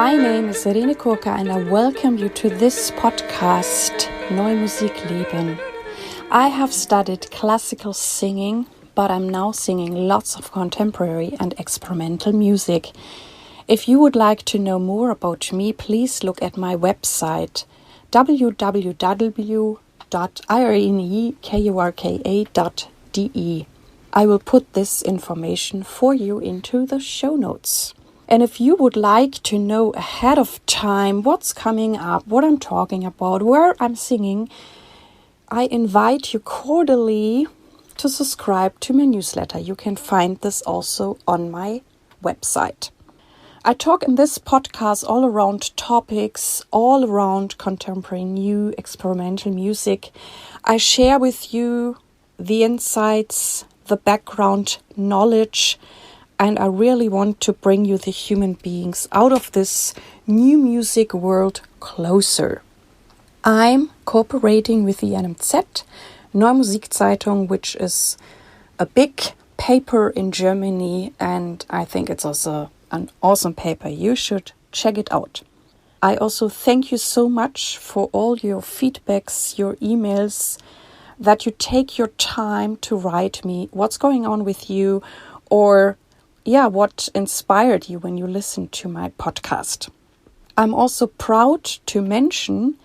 My name is Irene Kurka and I welcome you to this podcast, Neue, musik, leben. I have studied classical singing, but I'm now singing lots of contemporary and experimental music. If you would like to know more about me, please look at my website www.irenekurka.de. I will put this information for you into the show notes. And if you would like to know ahead of time what's coming up, what I'm talking about, where I'm singing, I invite you cordially to subscribe to my newsletter. You can find this also on my website. I talk in this podcast all around topics, all around contemporary, new, experimental music. I share with you the insights, the background knowledge, and I really want to bring you the human beings out of this new music world closer. I'm cooperating with the NMZ, Neue Musikzeitung, which is a big paper in Germany, and I think it's also an awesome paper. You should check it out. I also thank you so much for all your feedbacks, your emails, that you take your time to write me what's going on with you, or what inspired you when you listened to my podcast. I'm also proud to mention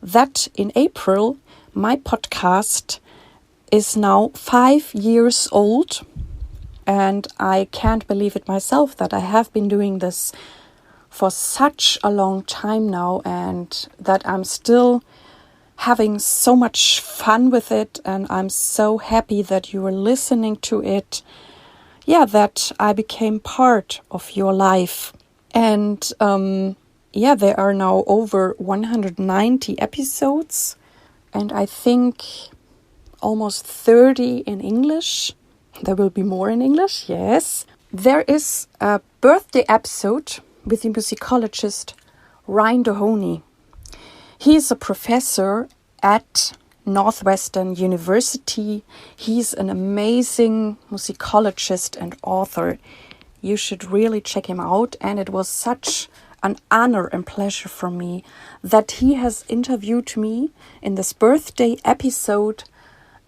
that in April, my podcast is now 5 years old, and I can't believe it myself that I have been doing this for such a long time now, and that I'm still having so much fun with it, and I'm so happy that you are listening to it. That I became part of your life. And there are now over 190 episodes, and I think almost 30 in English. There will be more in English, yes. There is a birthday episode with the musicologist Ryan Dohoney. He is a professor at Northwestern University. He's an amazing musicologist and author. You should really check him out. And it was such an honor and pleasure for me that he has interviewed me in this birthday episode.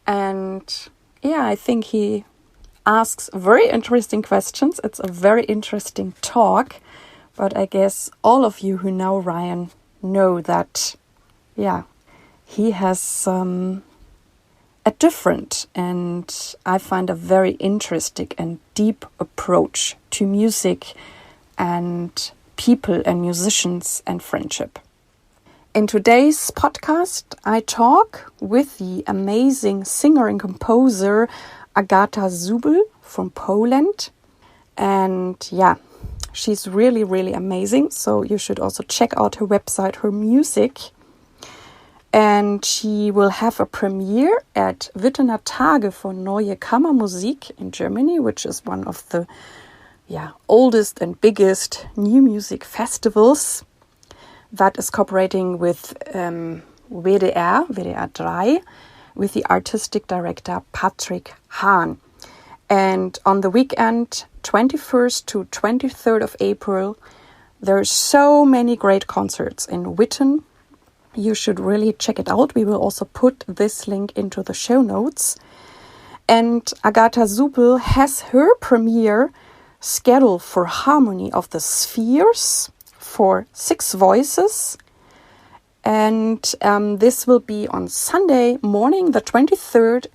And I think he asks very interesting questions. It's a very interesting talk. But I guess all of you who know Ryan know that, he has a different and I find a very interesting and deep approach to music and people and musicians and friendship. In today's podcast, I talk with the amazing singer and composer Agata Zubel from Poland. And she's really, really amazing. So you should also check out her website, her music. And she will have a premiere at Wittener Tage for Neue Kammermusik in Germany, which is one of the oldest and biggest new music festivals that is cooperating with WDR 3, with the artistic director Patrick Hahn. And on the weekend, 21st to 23rd of April, there are so many great concerts in Witten. You should really check it out. We will also put this link into the show notes. And Agata Zubel has her premiere scheduled for Harmony of the Spheres for 6 voices. And this will be on Sunday morning, the 23rd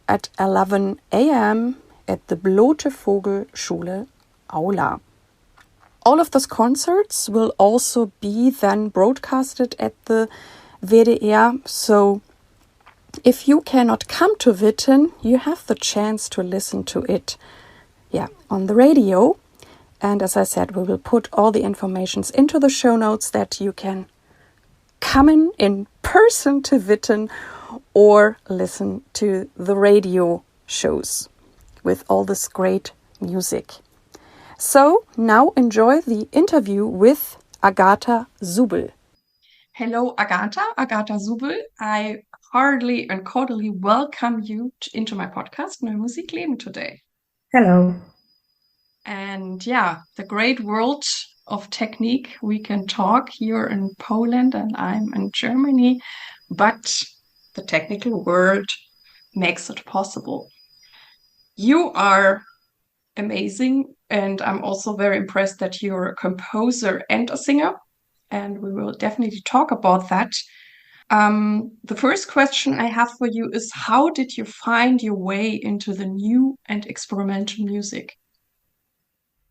at 11 a.m. at the Blote Vogel Schule Aula. All of those concerts will also be then broadcasted at the WDR. So if you cannot come to Witten, you have the chance to listen to it on the radio. And as I said, we will put all the informations into the show notes that you can come in person to Witten or listen to the radio shows with all this great music. So now enjoy the interview with Agata Zubel. Hello, Agata Zubel. I heartily and cordially welcome you into my podcast, Neue, musik, leben today. Hello. And the great world of technique. We can talk here in Poland and I'm in Germany, but the technical world makes it possible. You are amazing, and I'm also very impressed that you're a composer and a singer, and we will definitely talk about that. The first question I have for you is, how did you find your way into the new and experimental music?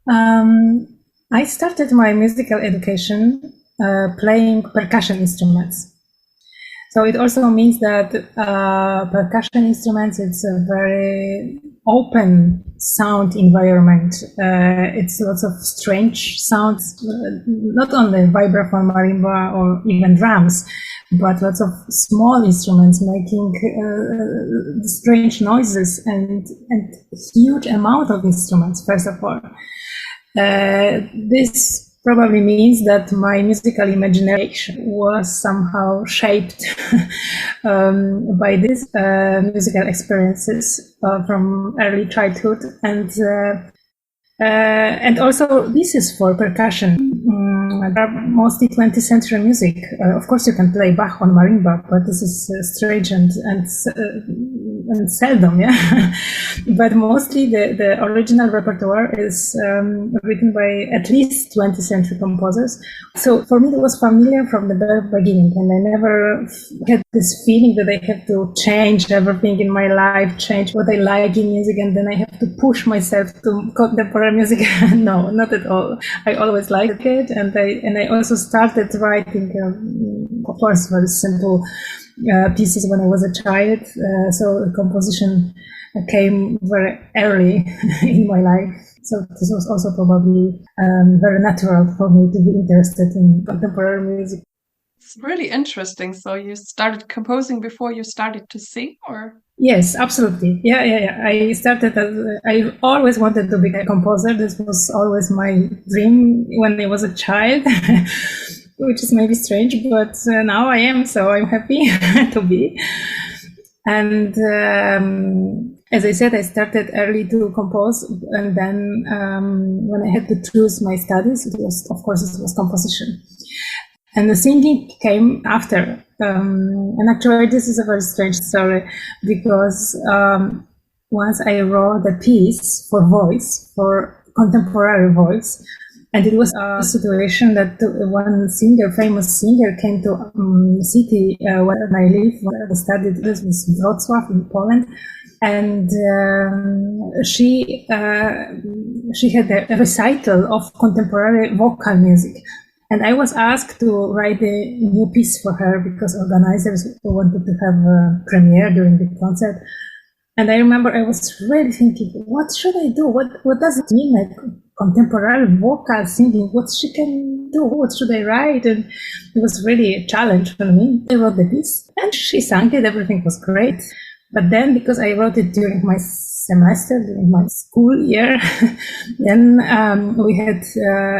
I started my musical education playing percussion instruments. So it also means that percussion instruments, it's a very open sound environment. It's lots of strange sounds, not only vibraphone, marimba, or even drums, but lots of small instruments making strange noises and huge amount of instruments, first of all. This probably means that my musical imagination was somehow shaped by these musical experiences from early childhood, and also this is for percussion. Mostly 20th century music. Of course, you can play Bach on marimba, but this is strange and seldom, yeah. But mostly the original repertoire is written by at least 20th century composers. So for me, it was familiar from the very beginning, and I never had this feeling that I have to change everything in my life, change what I like in music, and then I have to push myself to contemporary music. No, not at all. I always liked it, and I also started writing, of course, very simple pieces when I was a child. So composition came very early in my life. So this was also probably very natural for me to be interested in contemporary music. It's really interesting. So you started composing before you started to sing, or? Yes, absolutely. Yeah. I started I always wanted to be a composer. This was always my dream when I was a child, which is maybe strange, but now I am, so I'm happy to be. And as I said, I started early to compose, and then when I had to choose my studies, it was composition. And the singing came after. And actually, this is a very strange story, because once I wrote a piece for voice, for contemporary voice, and it was a situation that one famous singer, came to city where I live, where I studied. This was Wrocław in Poland. And she had a recital of contemporary vocal music. And I was asked to write a new piece for her because organizers wanted to have a premiere during the concert. And I remember I was really thinking, what should I do? What does it mean, like contemporary vocal singing? What she can do? What should I write? And it was really a challenge for me. I wrote the piece and she sang it. Everything was great. But then, because I wrote it during my semester, during my school year, then we had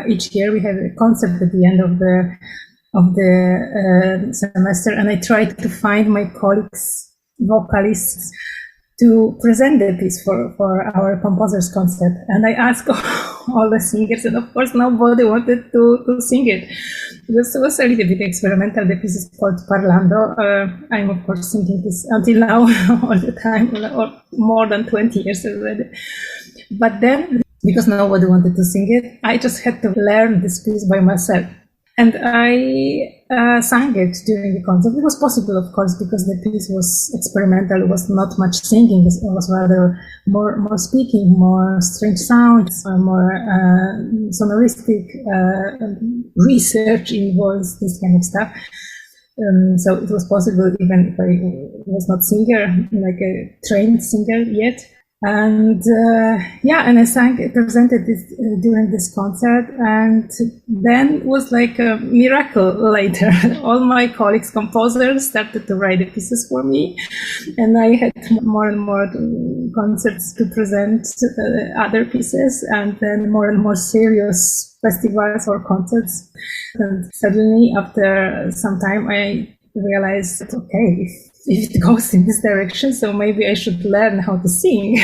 each year we had a concert at the end of the semester, and I tried to find my colleagues, vocalists, to present the piece for our composers concert. And I asked all the singers, and of course nobody wanted to sing it. It was a little bit experimental. The piece is called Parlando. I'm of course singing this until now all the time, or more than 20 years already. But then, because nobody wanted to sing it, I just had to learn this piece by myself. And I sang it during the concert. It was possible, of course, because the piece was experimental. It was not much singing. It was rather more speaking, more strange sounds, more sonoristic research in voice, this kind of stuff. So it was possible, even if I was not singer, like a trained singer yet. And and I presented this during this concert, and then it was like a miracle later. All my colleagues, composers, started to write the pieces for me, and I had more and more concerts to present other pieces, and then more and more serious festivals or concerts. And suddenly, after some time, I realized, okay, if it goes in this direction, so maybe I should learn how to sing.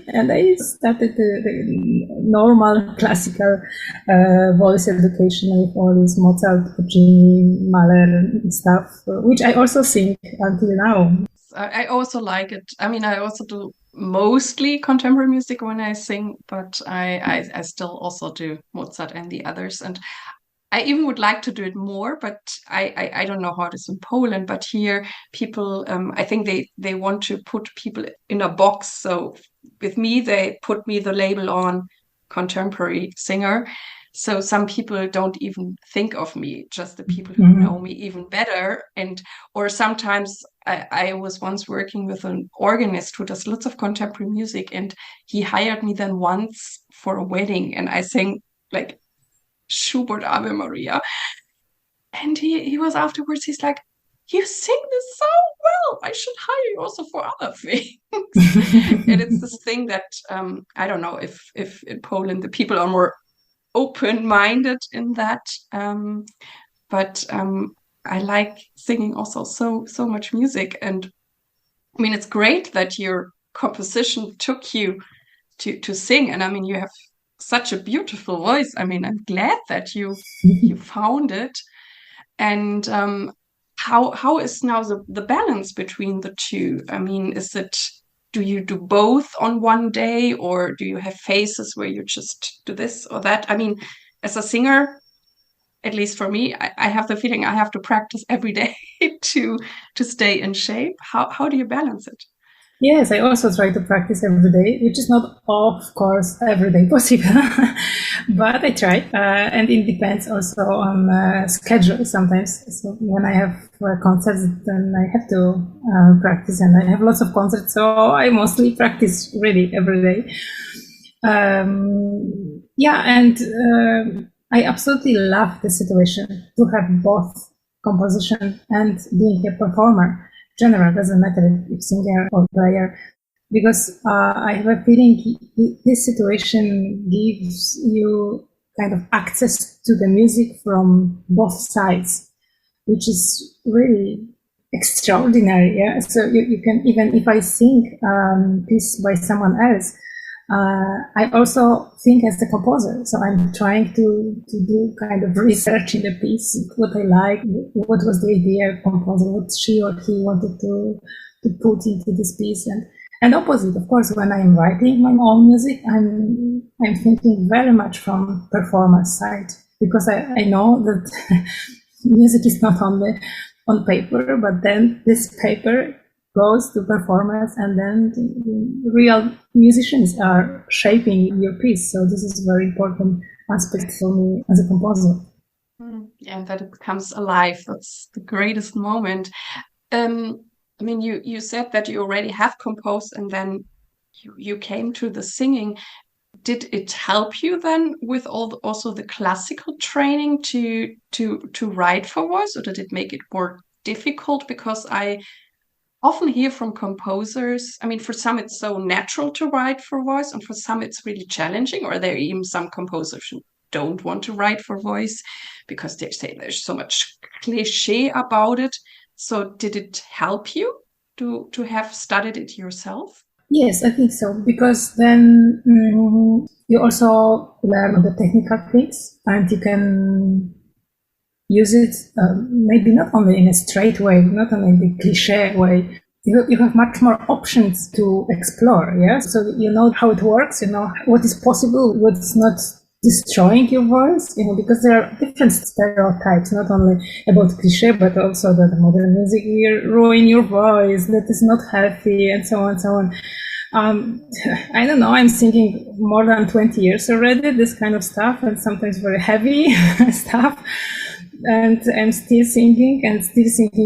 And I started the normal classical voice education with all this Mozart, Puccini, Mahler stuff, which I also sing until now. I also like it. I mean, I also do mostly contemporary music when I sing, but I still also do Mozart and the others. And I even would like to do it more, but I don't know how it is in Poland. But here, people, I think they want to put people in a box. So with me, they put me the label on contemporary singer. So some people don't even think of me, just the people who know me even better. Or sometimes I was once working with an organist who does lots of contemporary music, and he hired me then once for a wedding, and I sang like Schubert Ave Maria. And he was afterwards, he's like, you sing this so well. I should hire you also for other things. And it's this thing that I don't know if in Poland the people are more open-minded in that. But I like singing also so much music. And I mean, it's great that your composition took you to sing. And I mean, you have such a beautiful voice. I mean, I'm glad that you found it. And how is now the balance between the two? I mean, do you do both on one day, or do you have phases where you just do this or that? I mean, as a singer, at least for me, I have the feeling I have to practice every day to stay in shape. How do you balance it? Yes, I also try to practice every day, which is not, of course, every day possible, but I try. And it depends also on schedule sometimes. So when I have concerts, then I have to practice, and I have lots of concerts, so I mostly practice really every day. I absolutely love the situation to have both composition and being a performer. General, doesn't matter if singer or player, because I have a feeling this situation gives you kind of access to the music from both sides, which is really extraordinary. Yeah, so you can, even if I sing piece by someone else, I also think as a composer. So I'm trying to do kind of research in the piece, what I like, what was the idea of composer, what she or he wanted to put into this piece. And opposite, of course, when I'm writing my own music, I'm thinking very much from performance side, because I know that music is not only on paper, but then this paper goes to performers, and then the real musicians are shaping your piece. So this is a very important aspect for me as a composer. Yeah, that it comes alive. That's the greatest moment. I mean, you said that you already have composed, and then you came to the singing. Did it help you then with also the classical training to write for voice, or did it make it more difficult? Because I often hear from composers, I mean, for some it's so natural to write for voice, and for some it's really challenging, or there are even some composers who don't want to write for voice because they say there's so much cliche about it. So did it help you to have studied it yourself? Yes, I think so, because then you also learn the technical things, and you can use it maybe not only in a straight way, not only in the cliche way. You have much more options to explore, yeah? So you know how it works, you know what is possible, what's not destroying your voice, you know, because there are different stereotypes, not only about cliche, but also that modern music will ruin your voice, that is not healthy, and so on and so on. I don't know, I'm singing more than 20 years already, this kind of stuff, and sometimes very heavy stuff. And I'm still singing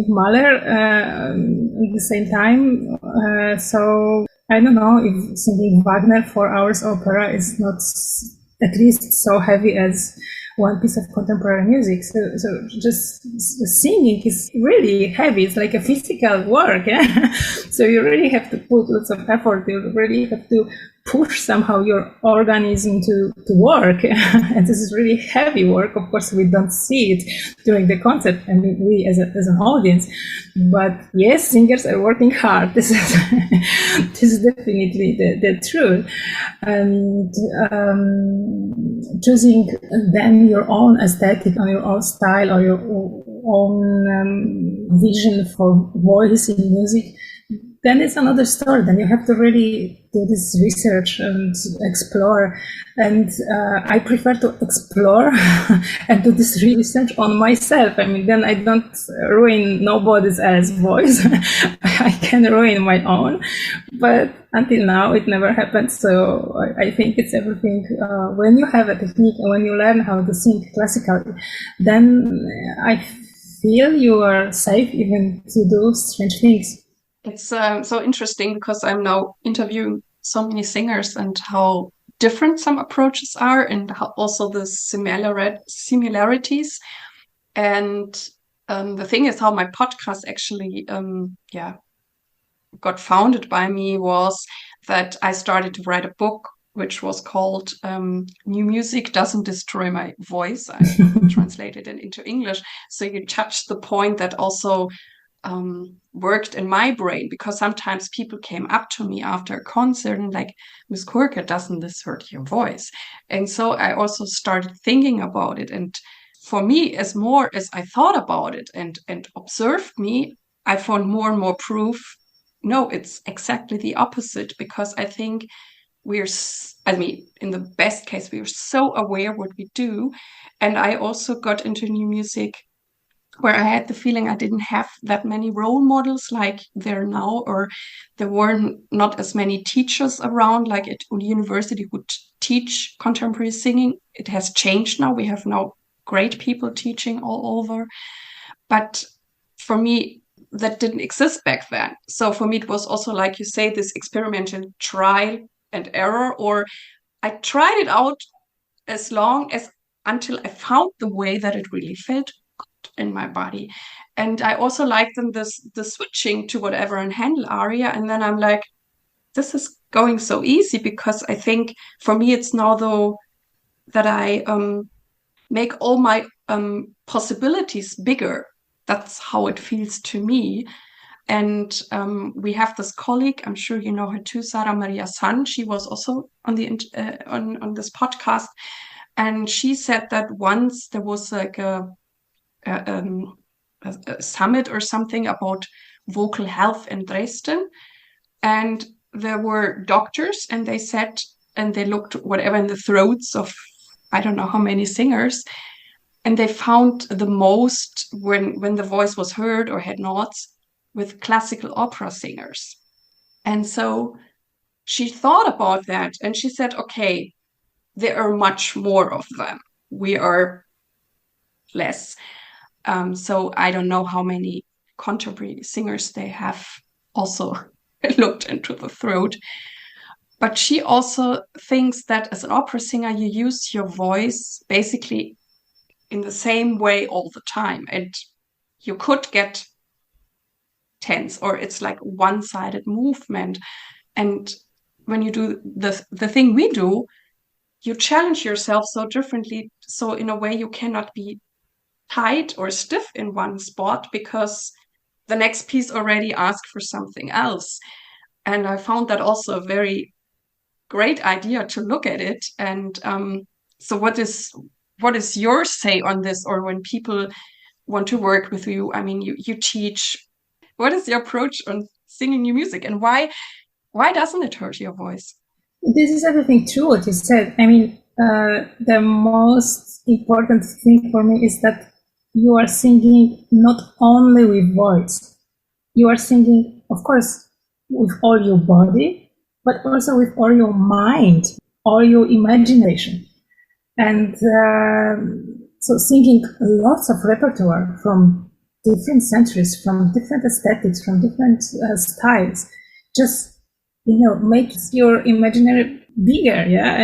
Mahler at the same time. So I don't know if singing Wagner 4 hours opera is not at least so heavy as one piece of contemporary music. So just singing is really heavy. It's like a physical work. Yeah? So you really have to put lots of effort. You really have to push somehow your organism to work. And this is really heavy work. Of course, we don't see it during the concert, and we as an audience. But yes, singers are working hard. This is definitely the truth. And choosing then your own aesthetic or your own style or your own vision for voice in music, then it's another story. Then you have to really do this research and explore. And I prefer to explore and do this research on myself. I mean, then I don't ruin nobody else's voice. I can ruin my own. But until now, it never happened. So I think it's everything. When you have a technique and when you learn how to sing classically, then I feel you are safe even to do strange things. It's so interesting because I'm now interviewing so many singers and how different some approaches are and how also the similarities. And the thing is how my podcast actually got founded by me was that I started to write a book which was called New Music Doesn't Destroy My Voice. I translated it into English. So you touched the point that also worked in my brain, because sometimes people came up to me after a concert and like, Miss Kurka, doesn't this hurt your voice? And so I also started thinking about it. And for me, as more as I thought about it and observed me, I found more and more proof. No, it's exactly the opposite, because I think in the best case, we are so aware what we do. And I also got into new music where I had the feeling I didn't have that many role models like there now, or there weren't not as many teachers around like at university who teach contemporary singing. It has changed now. We have now great people teaching all over. But for me, that didn't exist back then. So for me, it was also, like you say, this experimental trial and error, or I tried it out until I found the way that it really felt in my body. And I also like the switching to whatever and handle aria. And then I'm like, this is going so easy, because I think for me it's now though that I make all my possibilities bigger. That's how it feels to me. And we have this colleague, I'm sure you know her too, Sara Maria San. She was also on the on this podcast, and she said that once there was like a summit or something about vocal health in Dresden, and there were doctors, and they said, and they looked whatever in the throats of I don't know how many singers, and they found the most when the voice was heard or had notes with classical opera singers. And so she thought about that, and she said, okay, there are much more of them. We are less. So I don't know how many contemporary singers they have also looked into the throat. But she also thinks that as an opera singer, you use your voice basically in the same way all the time. And you could get tense, or it's like one-sided movement. And when you do the thing we do, you challenge yourself so differently. So in a way, you cannot be tight or stiff in one spot, because the next piece already asked for something else. And I found that also a very great idea to look at it. And so what is your say on this, or when people want to work with you? I mean, you teach. What is your approach on singing new music, and why doesn't it hurt your voice? This is everything true what you said. I mean, the most important thing for me is that you are singing not only with voice. You are singing, of course, with all your body, but also with all your mind, all your imagination. And so singing lots of repertoire from different centuries, from different aesthetics, from different styles, just, makes your imaginary bigger, yeah?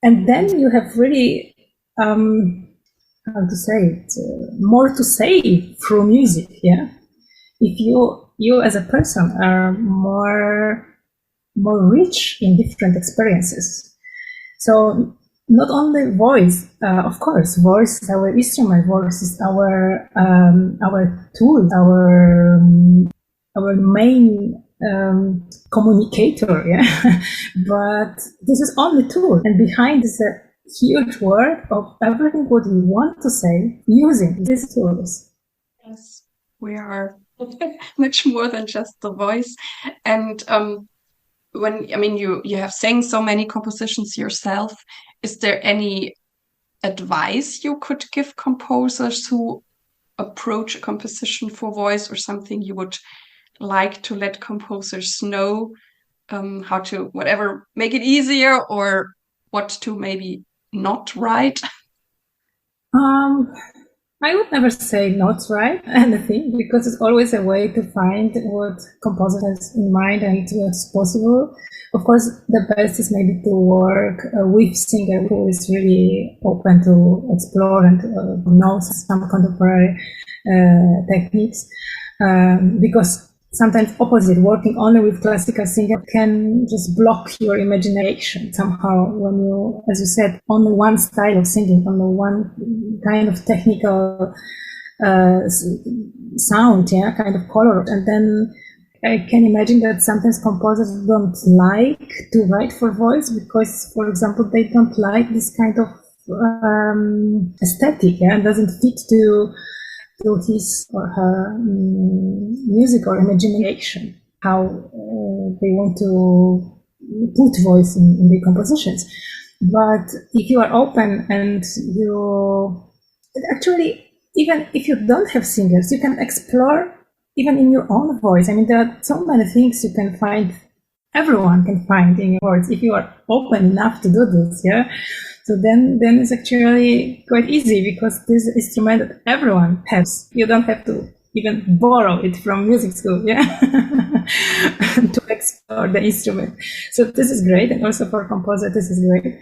And then you have really, how to say it, more to say through music, yeah? If you as a person are more more rich in different experiences. So not only voice, of course, voice is our instrument, voice is our tool, our main communicator, yeah. But this is only tool, and behind is a huge work of everything what we want to say using these tools. Yes, we are much more than just the voice. And you have sang so many compositions yourself. Is there any advice you could give composers who approach a composition for voice, or something you would like to let composers know, how to whatever make it easier, or what to maybe not write? I would never say not write anything, because it's always a way to find what composer has in mind and what's possible. Of course, the best is maybe to work with singer who is really open to explore and knows some contemporary techniques, because sometimes opposite, working only with classical singer can just block your imagination somehow when you, as you said, only one style of singing, only one kind of technical sound, yeah, kind of color. And then I can imagine that sometimes composers don't like to write for voice because, for example, they don't like this kind of aesthetic, yeah, and doesn't fit to his or her music or imagination, how they want to put voice in the compositions. But if you are open and you actually, even if you don't have singers, you can explore even in your own voice. I mean, there are so many things you can find, everyone can find in your voice if you are open enough to do this, yeah. So then it's actually quite easy, because this instrument that everyone has. You don't have to even borrow it from music school, yeah, to explore the instrument. So this is great, and also for composer, this is great.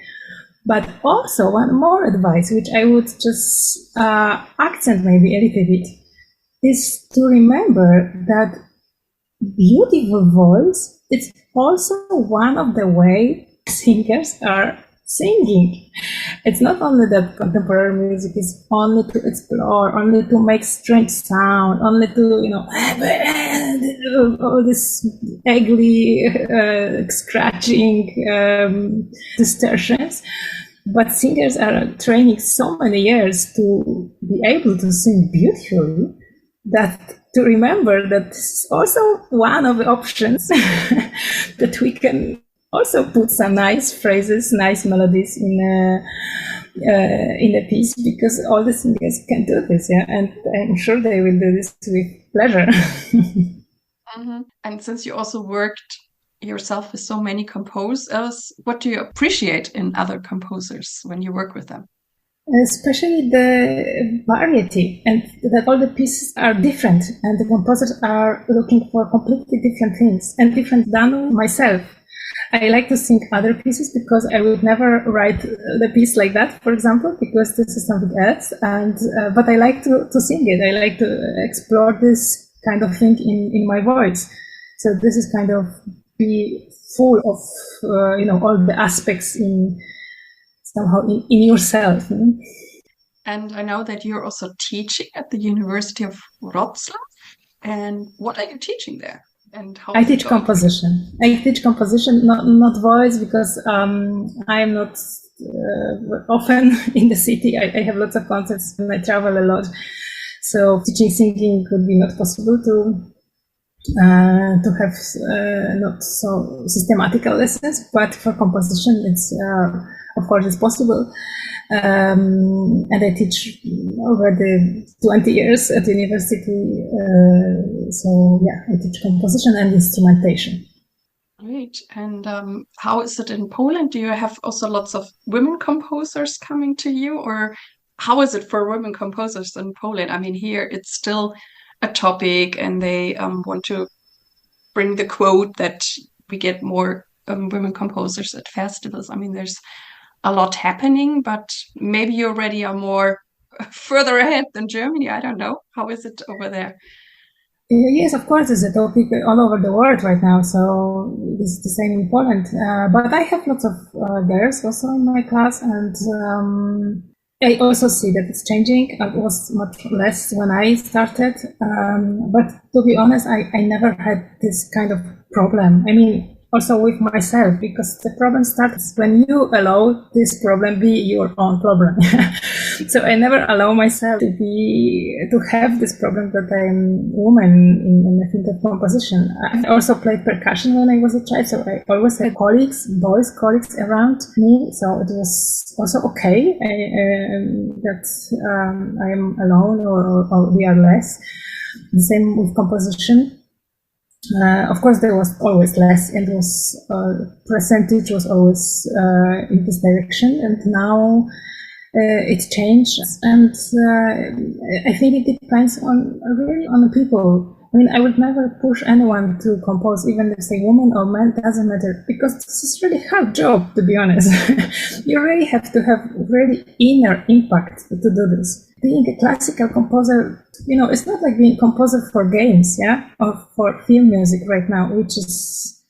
But also one more advice, which I would just accent maybe a little bit, is to remember that beautiful voice is also one of the way singers are singing. It's not only that contemporary music is only to explore, only to make strange sound, only to, you know, all this ugly scratching distortions. But singers are training so many years to be able to sing beautifully, that to remember that this is also one of the options that we can also put some nice phrases, nice melodies in a piece, because all the singers can do this, yeah, and I'm sure they will do this with pleasure. Mm-hmm. And since you also worked yourself with so many composers, what do you appreciate in other composers when you work with them? Especially the variety, and that all the pieces are different, and the composers are looking for completely different things and different than myself. I like to sing other pieces because I would never write the piece like that, for example, because this is something else. And but I like to sing it. I like to explore this kind of thing in my voice. So this is kind of be full of all the aspects in somehow in yourself. And I know that you're also teaching at the University of Wrocław. And what are you teaching there? And how I teach composition. I teach composition, not voice, because I'm not often in the city. I have lots of concerts and I travel a lot. So teaching singing would be not possible to have not so systematical lessons. But for composition, it's of course it's possible. And I teach already 20 years at university. So yeah, I teach composition and instrumentation. Great. And how is it in Poland? Do you have also lots of women composers coming to you, or how is it for women composers in Poland? I mean, here it's still a topic, and they want to bring the quote that we get more women composers at festivals. I mean, there's a lot happening, but maybe you already are more further ahead than Germany. I don't know. How is it over there? Yes, of course, it's a topic all over the world right now. So this is the same in Poland. But I have lots of girls also in my class, and I also see that it's changing. It was much less when I started. But to be honest, I never had this kind of problem. I mean, also with myself, because the problem starts when you allow this problem be your own problem. So I never allow myself to have this problem that I'm woman in the field of composition. I also played percussion when I was a child, so I always had boys colleagues around me. So it was also okay that I am alone or we are less. The same with composition. Of course, there was always less, and percentage was always in this direction. And now it changed, and I think it depends on really on the people. I mean, I would never push anyone to compose, even if say woman or man, doesn't matter, because this is really hard job, to be honest. You really have to have really inner impact to do this. Being a classical composer, it's not like being a composer for games, or for film music right now, which is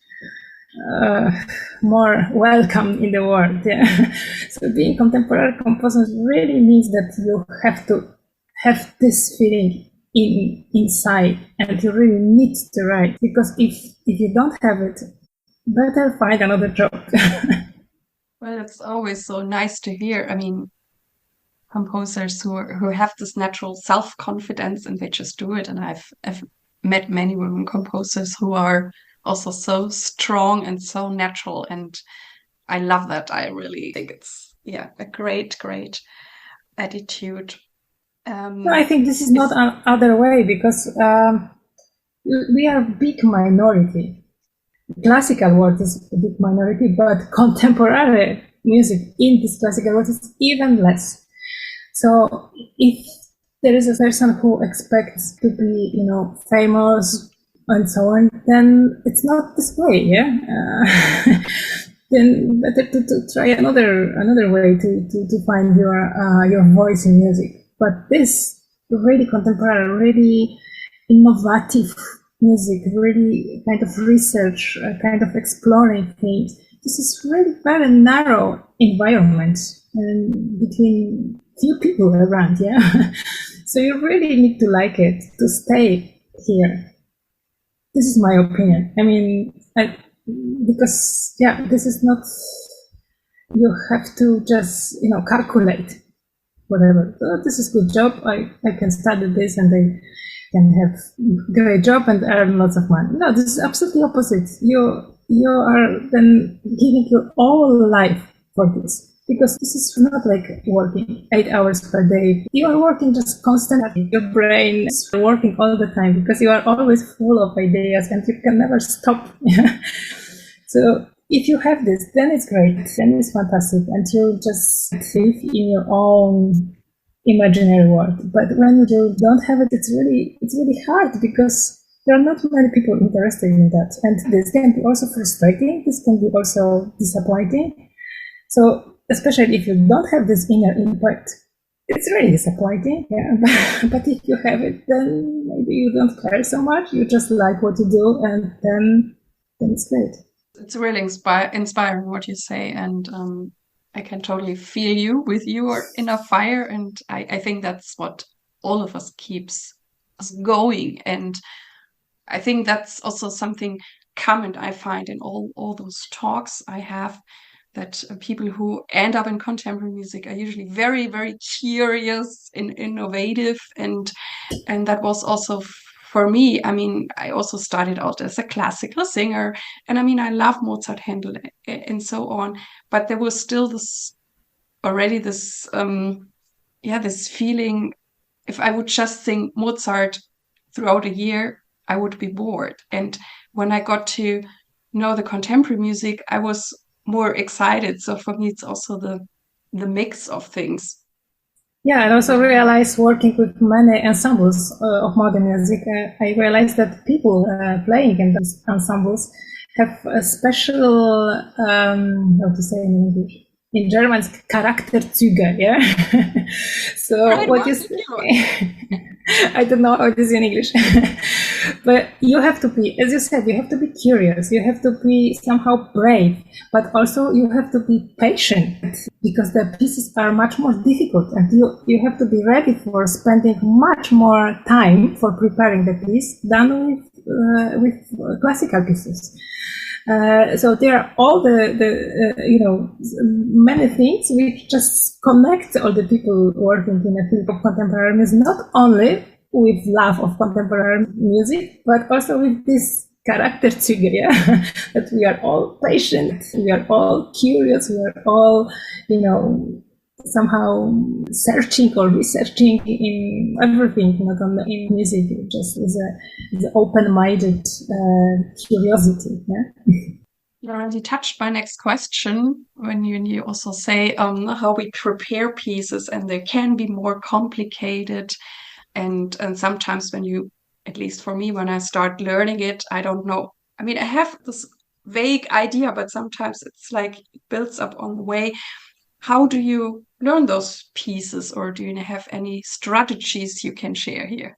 more welcome in the world. So being contemporary composer really means that you have to have this feeling inside, and you really need to write, because if you don't have it, better find another job. Well, it's always so nice to hear. I mean, composers who have this natural self-confidence and they just do it. And I've met many women composers who are also so strong and so natural, and I love that. I really think it's a great attitude. No, I think this is not other way, because we are a big minority. Classical world is a big minority, but contemporary music in this classical world is even less. So if there is a person who expects to be, famous and so on, then it's not this way, then better to try another way to find your voice in music. But this really contemporary, really innovative music, really kind of research, kind of exploring things. This is really very narrow environment between few people around, So you really need to like it to stay here. This is my opinion. I mean, because this is not. You have to just calculate whatever. Oh, this is good job. I can study this and I can have great job and earn lots of money. No, this is absolutely opposite. You are then giving your whole life for this, because this is not like working 8 hours per day. You are working just constantly. Your brain is working all the time because you are always full of ideas and you can never stop. So if you have this, then it's great. Then it's fantastic, and you just live in your own imaginary world. But when you don't have it, it's really hard, because there are not many people interested in that, and this can be also frustrating. This can be also disappointing. So especially if you don't have this inner impact, it's really disappointing. But if you have it, then maybe you don't care so much. You just like what you do, and then it's great. It's really inspiring what you say, and I can totally feel you with your inner fire, and I think that's what all of us keeps us going. And I think that's also something common I find in all those talks I have, that people who end up in contemporary music are usually very, very curious and innovative, and that was also for me. I mean, I also started out as a classical singer, and I mean, I love Mozart, Handel, and so on. But there was still this feeling. If I would just sing Mozart throughout a year, I would be bored. And when I got to know the contemporary music, I was more excited. So for me, it's also the mix of things. Yeah, and also realized working with many ensembles of modern music, I realized that people playing in those ensembles have a special, how to say in English? In German, Charakterzüge, So what you say? I don't know how it is in English. But you have to be, as you said, you have to be curious. You have to be somehow brave, but also you have to be patient because the pieces are much more difficult, and you have to be ready for spending much more time for preparing the piece than with classical pieces. So there are all the many things which just connect all the people working in a field of contemporary music, not only with love of contemporary music, but also with this Charakterzüge, yeah? That we are all patient, we are all curious, we are all, somehow searching or researching in everything, not only in music, just as a open-minded curiosity. Yeah? You already touched my next question when you also say how we prepare pieces, and they can be more complicated. And sometimes when you, at least for me, when I start learning it, I don't know. I mean, I have this vague idea, but sometimes it's like it builds up on the way. How do you learn those pieces, or do you have any strategies you can share here?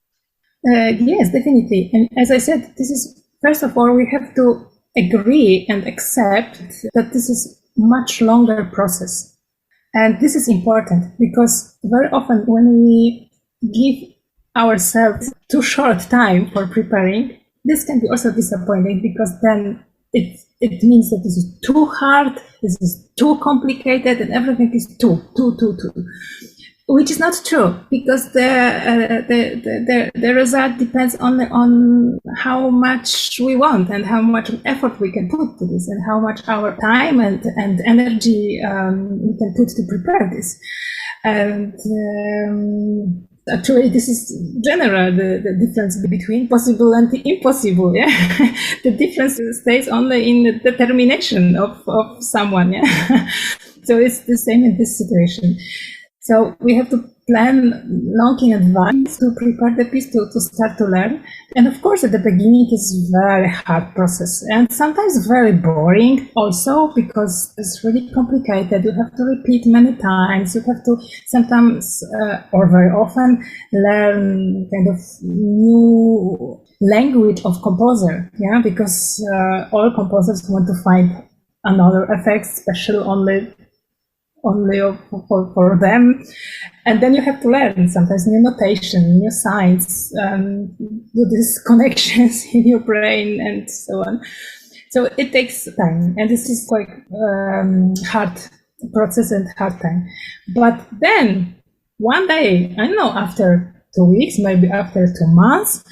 Yes, definitely. And as I said, this is, first of all, we have to agree and accept that this is much longer process. And this is important because very often when we give ourselves too short time for preparing, this can be also disappointing because then it means that this is too hard, this is too complicated, and everything is too. Which is not true, because the result depends only on how much we want and how much effort we can put to this, and how much our time and energy we can put to prepare this. And actually, this is general, the difference between possible and the impossible. Yeah, the difference stays only in the determination of someone. Yeah, so it's the same in this situation. So we have to plan long in advance to prepare the piece to start to learn. And of course, at the beginning, it's a very hard process and sometimes very boring also, because it's really complicated. You have to repeat many times. You have to sometimes, or very often, learn kind of new language of composer. Yeah, because all composers want to find another effect, special only for them, and then you have to learn sometimes new notation, new signs, do these connections in your brain, and so on. So it takes time, and this is quite hard process and hard time. But then one day, I don't know, after 2 weeks, maybe after 2 months,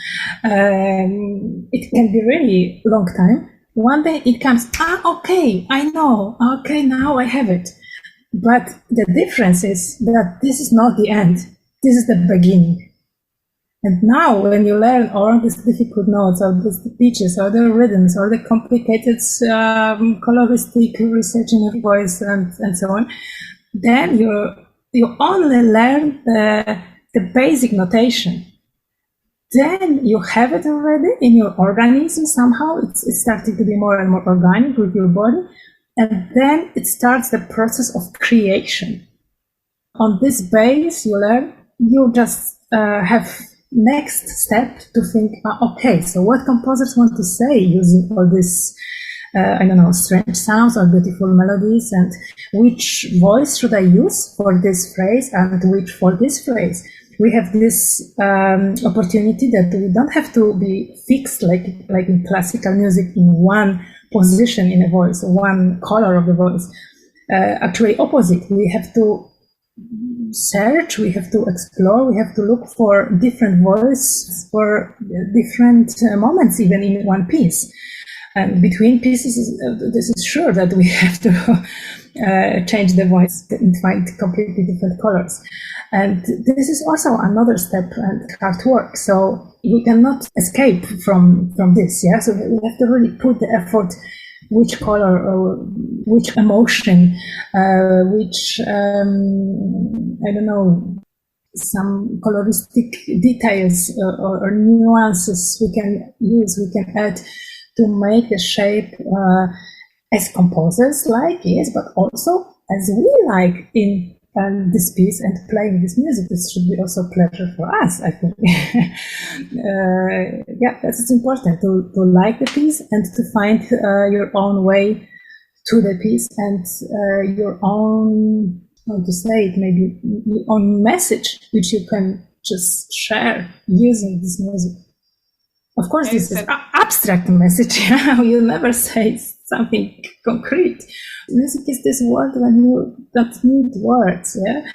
it can be really long time. One day it comes, okay, I know, okay, now I have it. But the difference is that this is not the end. This is the beginning. And now when you learn all these difficult notes, or the pitches, or the rhythms, or the complicated coloristic research in your voice, and so on, then you only learn the basic notation. Then you have it already in your organism somehow. It's starting to be more and more organic with your body. And then it starts the process of creation. On this base, you just have next step to think, okay, so what composers want to say using all this, strange sounds or beautiful melodies, and which voice should I use for this phrase and which for this phrase? We have this opportunity that we don't have to be fixed like in classical music in one position in a voice, one color of the voice. Actually opposite. We have to search, we have to explore, we have to look for different voices for different moments, even in one piece. And between pieces, this is sure that we have to change the voice and find completely different colors. And this is also another step and hard work. So we cannot escape from this. Yeah. So we have to really put the effort, which color or which emotion, which, some coloristic details or nuances we can use, we can add to make the shape as composers like, yes, but also as we like in this piece and playing this music. This should be also a pleasure for us, I think. That's important to like the piece and to find your own way to the piece and your own, how to say it, maybe your own message, which you can just share using this music. Of course, this is abstract message. You never say something concrete. Music is this word when you don't need words, yeah.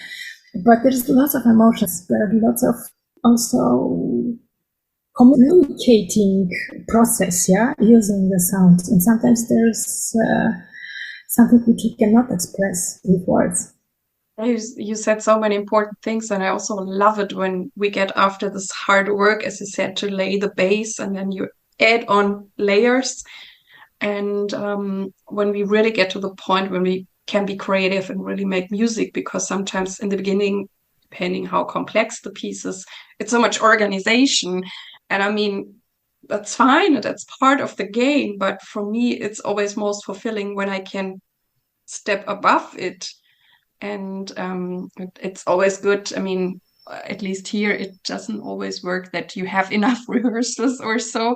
But there's lots of emotions. There are lots of also communicating process, yeah, using the sounds. And sometimes there's something which you cannot express with words. You said so many important things, and I also love it when we get after this hard work, as you said, to lay the base, and then you add on layers. And when we really get to the point when we can be creative and really make music, because sometimes in the beginning, depending how complex the piece is, it's so much organization. And I mean, that's fine, that's part of the game. But for me, it's always most fulfilling when I can step above it. And it's always good. I mean, at least here, it doesn't always work that you have enough rehearsals or so.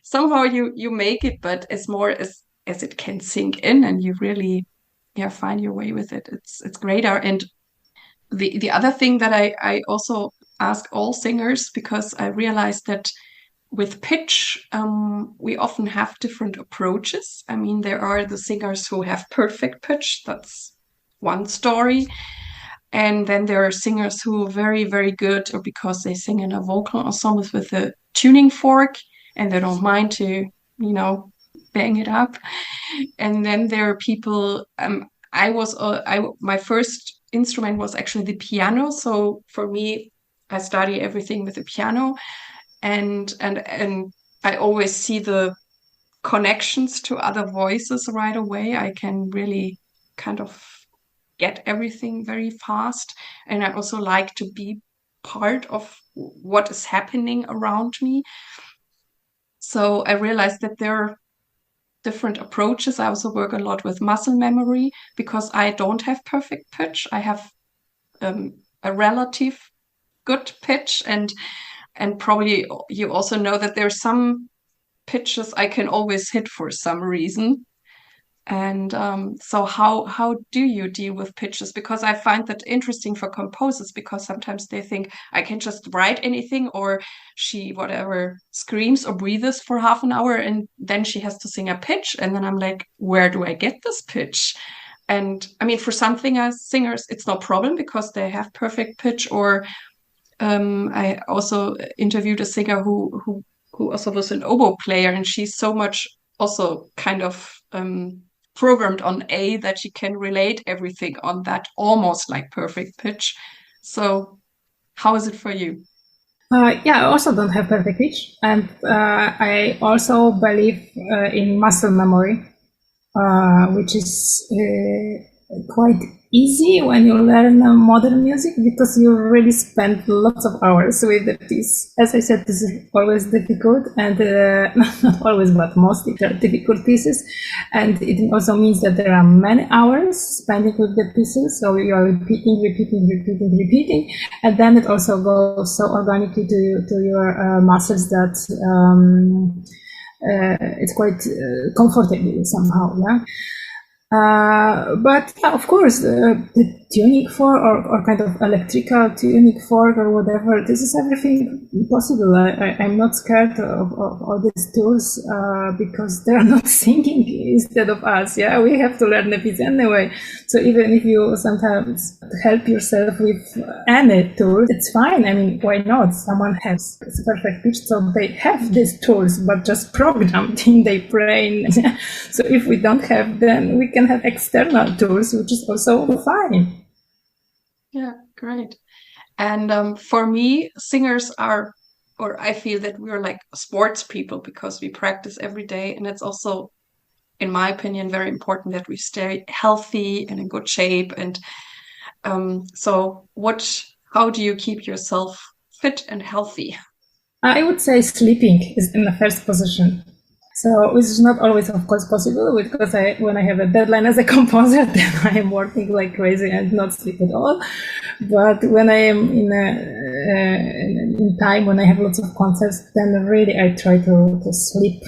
Somehow you make it, but as more as it can sink in and you really find your way with it. It's greater. And the other thing that I also ask all singers, because I realized that with pitch, we often have different approaches. I mean, there are the singers who have perfect pitch. That's one story. And then there are singers who are very, very good, or because they sing in a vocal ensemble with a tuning fork and they don't mind to, bang it up. And then there are people, my first instrument was actually the piano. So for me, I study everything with the piano, and I always see the connections to other voices right away. I can really kind of get everything very fast. And I also like to be part of what is happening around me. So I realized that there are different approaches. I also work a lot with muscle memory because I don't have perfect pitch. I have a relative good pitch, and probably you also know that there are some pitches I can always hit for some reason. And so how do you deal with pitches? Because I find that interesting for composers, because sometimes they think I can just write anything, or she whatever screams or breathes for half an hour and then she has to sing a pitch. And then I'm like, where do I get this pitch? And I mean, for some singers, it's no problem because they have perfect pitch. Or I also interviewed a singer who also was an oboe player, and she's so much also kind of programmed on A that she can relate everything on that almost like perfect pitch. So how is it for you? I also don't have perfect pitch, and I also believe in muscle memory, which is quite easy when you learn modern music, because you really spend lots of hours with the piece. As I said, this is always difficult, and not always, but mostly they're difficult pieces. And it also means that there are many hours spending with the pieces, so you are repeating, and then it also goes so organically to your muscles that it's quite comfortable somehow, yeah. But yeah, of course, the tuning fork or kind of electrical tuning fork or whatever, this is everything possible. I'm not scared of all these tools because they're not singing instead of us. Yeah, we have to learn the piece anyway. So even if you sometimes help yourself with any tool, it's fine. I mean, why not? Someone has perfect pitch, so they have these tools, but just programmed in their brain. So if we don't have them, we can have external tools, which is also fine. Yeah, great. And for me, singers are, or I feel that we're like sports people because we practice every day. And it's also, in my opinion, very important that we stay healthy and in good shape. And so how do you keep yourself fit and healthy? I would say sleeping is in the first position. So which is not always, of course, possible, because when I have a deadline as a composer, then I am working like crazy and not sleep at all. But when I am in time, when I have lots of concerts, then really I try to sleep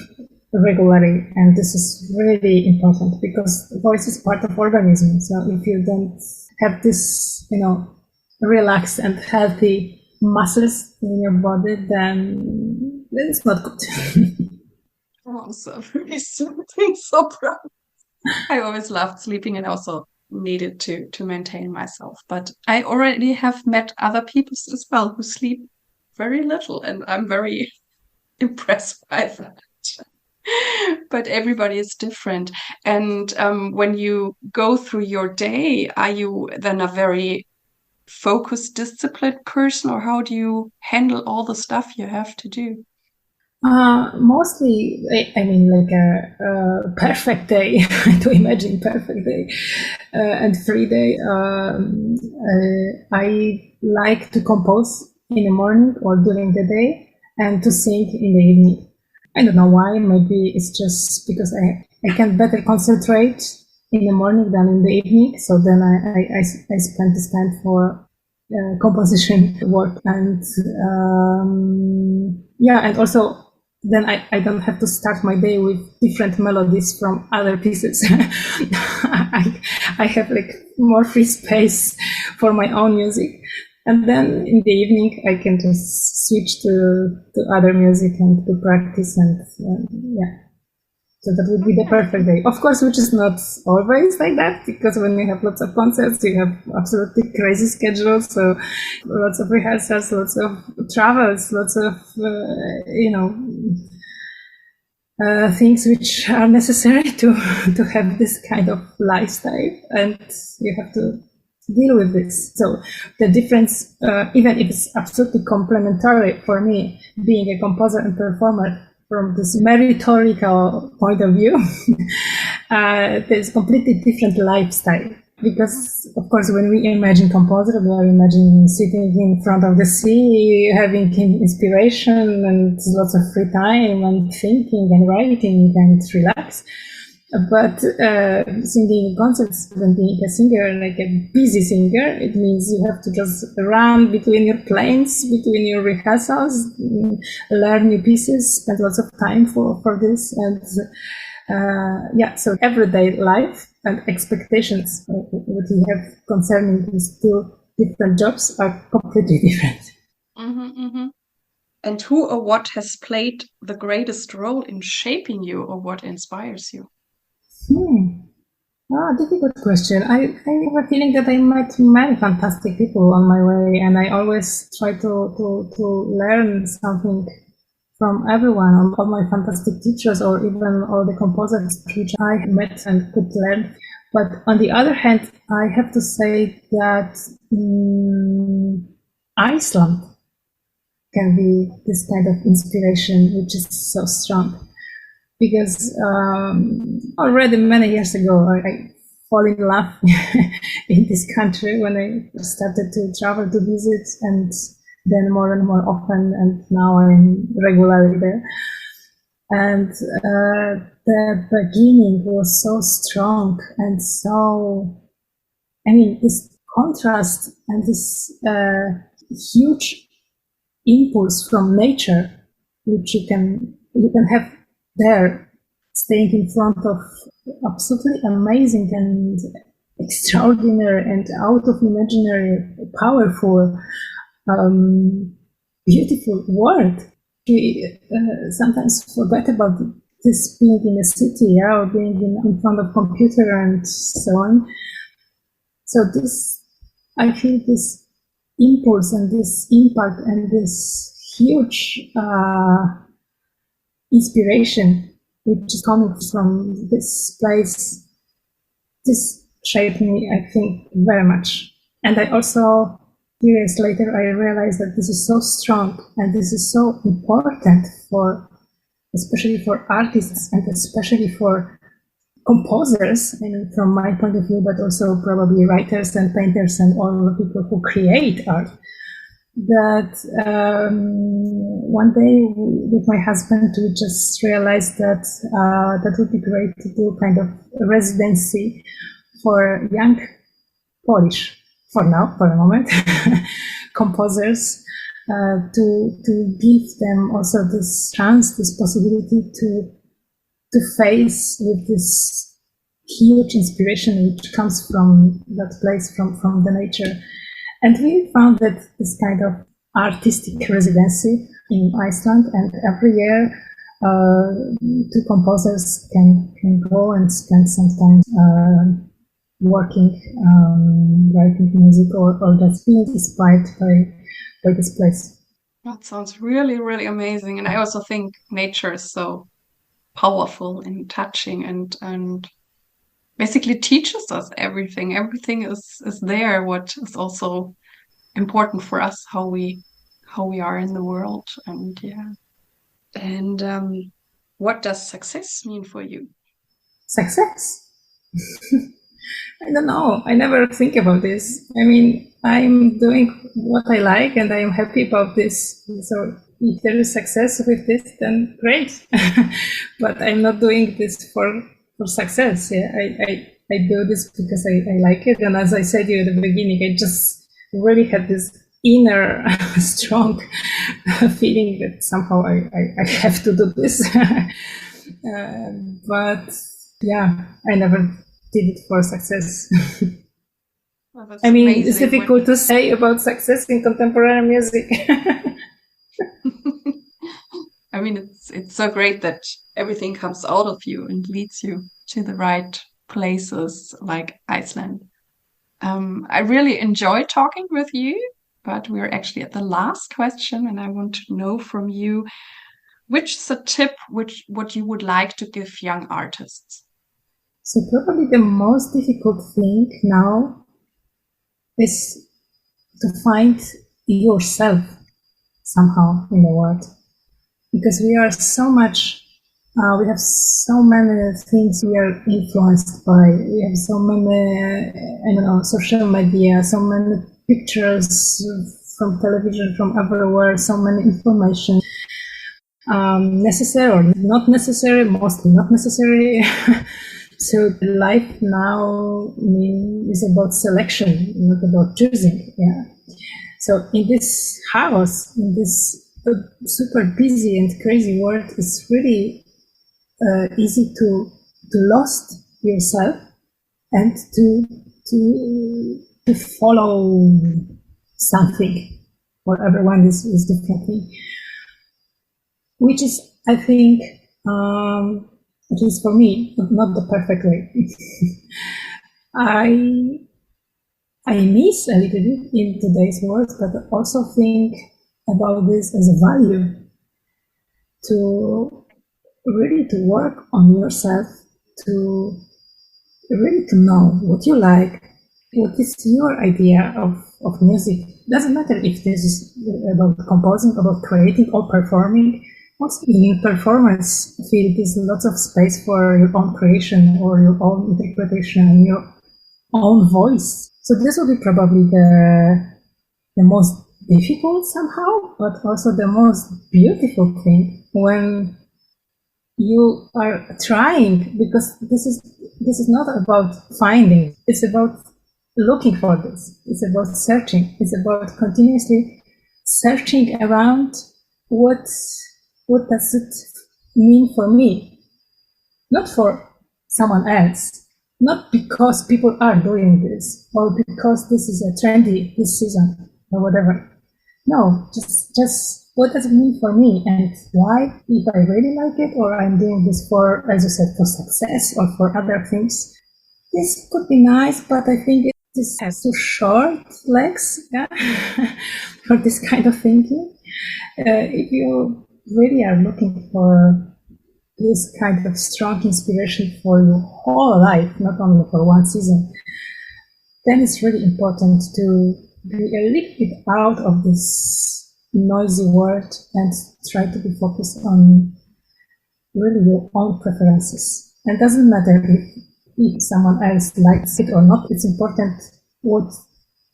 regularly. And this is really important because voice is part of organism. So if you don't have this, relaxed and healthy muscles in your body, then it's not good. Also, something so proud. I always loved sleeping and also needed to maintain myself. But I already have met other people as well who sleep very little, and I'm very impressed by that. But everybody is different. And when you go through your day, are you then a very focused, disciplined person, or how do you handle all the stuff you have to do? Mostly, I mean, like a perfect day, to imagine perfect day and free day. I like to compose in the morning or during the day and to sing in the evening. I don't know why. Maybe it's just because I can better concentrate in the morning than in the evening. So then I spend this time for composition work and and also then I don't have to start my day with different melodies from other pieces. I have like more free space for my own music. And then in the evening, I can just switch to other music and to practice. And so that would be the perfect day. Of course, which is not always like that, because when you have lots of concerts, you have absolutely crazy schedules. So lots of rehearsals, lots of travels, lots of, things which are necessary to have this kind of lifestyle. And you have to deal with this. So the difference, even if it's absolutely complementary for me, being a composer and performer, from this meritorical point of view, there's completely different lifestyle. Because, of course, when we imagine composer, we are imagining sitting in front of the sea, having inspiration and lots of free time and thinking and writing and relax. But singing concerts and being a singer, like a busy singer, it means you have to just run between your planes, between your rehearsals, learn new pieces, spend lots of time for this. And so everyday life and expectations what you have concerning these two different jobs are completely different. Mm-hmm, mm-hmm. And who or what has played the greatest role in shaping you, or what inspires you? Difficult question. I have a feeling that I met many fantastic people on my way, and I always try to learn something from everyone, all my fantastic teachers, or even all the composers which I met and could learn. But on the other hand, I have to say that Iceland can be this kind of inspiration, which is so strong. Because already many years ago, I fall in love in this country when I started to travel to visit, and then more and more often, and now I'm regularly there. And the beginning was so strong and so, this contrast and this huge impulse from nature, which you can have there, staying in front of absolutely amazing and extraordinary and out of imaginary, powerful, beautiful world. We sometimes forget about this being in a city, or being in front of computer and so on. So I feel this impulse and this impact and this huge inspiration which is coming from this place, this shaped me, I think, very much. And I also, years later, I realized that this is so strong and this is so important especially for artists and especially for composers, from my point of view, but also probably writers and painters and all the people who create art. that one day with my husband we just realized that that would be great to do kind of a residency for young Polish, for now, for the moment, composers, to give them also this chance, this possibility to face with this huge inspiration which comes from that place, from the nature. And we found that this kind of artistic residency in Iceland, and every year two composers can go and spend some time working, writing music, or just being inspired by this place. That sounds really, really amazing. And I also think nature is so powerful and touching and basically teaches us everything. Everything is there, what is also important for us, how we are in the world. And yeah. And what does success mean for you? Success? I don't know. I never think about this. I mean, I'm doing what I like and I am happy about this. So if there is success with this, then great. But I'm not doing this for success. Yeah, I do this because I like it. And as I said to you at the beginning, I just really had this inner strong feeling that somehow I have to do this. But yeah, I never did it for success. Well, I mean, it's difficult to say about success in contemporary music. I mean, it's so great that everything comes out of you and leads you to the right places like Iceland. I really enjoy talking with you, but we're actually at the last question, and I want to know from you, which is a tip what you would like to give young artists? So probably the most difficult thing now is to find yourself somehow in the world, because we are so much, we have so many things we are influenced by. We have so many, I don't know, social media, so many pictures from television, from everywhere, so many information. Necessary or not necessary, mostly not necessary. So life now is about selection, not about choosing. Yeah. So in this house, in this super busy and crazy world, it's really easy to lost yourself and to follow something. For everyone is different thing, which is, I think, at least for me, not the perfect way. I miss a little bit in today's world, but I also think about this as a value, to really to work on yourself, to really to know what you like, what is your idea of music. Doesn't matter if this is about composing, about creating or performing. Also, in performance field, there's lots of space for your own creation or your own interpretation, your own voice. So this will be probably the most difficult somehow, but also the most beautiful thing when you are trying, because this is not about finding, it's about looking for this. It's about searching. It's about continuously searching around what does it mean for me, not for someone else, not because people are doing this or because this is a trendy this season or whatever. No, just what does it mean for me, and why, if I really like it, or I'm doing this for, as you said, for success or for other things. This could be nice, but I think this has too short legs, yeah, for this kind of thinking. If you really are looking for this kind of strong inspiration for your whole life, not only for one season, then it's really important to be a little bit out of this noisy world and try to be focused on really your own preferences. And it doesn't matter if someone else likes it or not. It's important what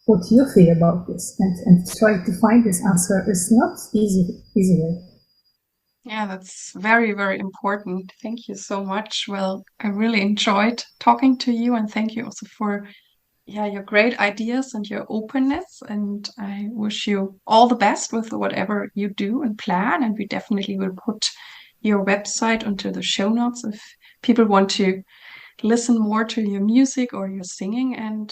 what you feel about this, and try to find this answer is not easy way. Yeah, that's very, very important. Thank you so much. Well, I really enjoyed talking to you, and thank you also for your great ideas and your openness. And I wish you all the best with whatever you do and plan. And we definitely will put your website onto the show notes if people want to listen more to your music or your singing. And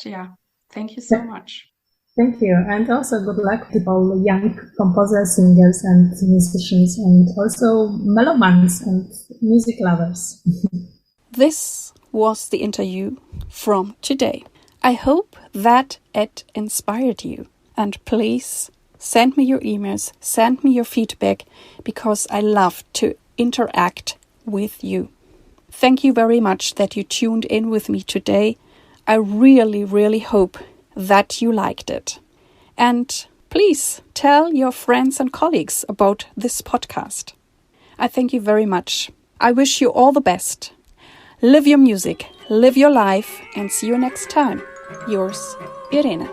thank you so much. Thank you. And also good luck with all the young composers, singers, and musicians, and also melomans and music lovers. This was the interview from today. I hope that it inspired you. And please send me your emails, send me your feedback, because I love to interact with you. Thank you very much that you tuned in with me today. I really, really hope that you liked it. And please tell your friends and colleagues about this podcast. I thank you very much. I wish you all the best. Live your music, live your life, and see you next time. Yours, Irene.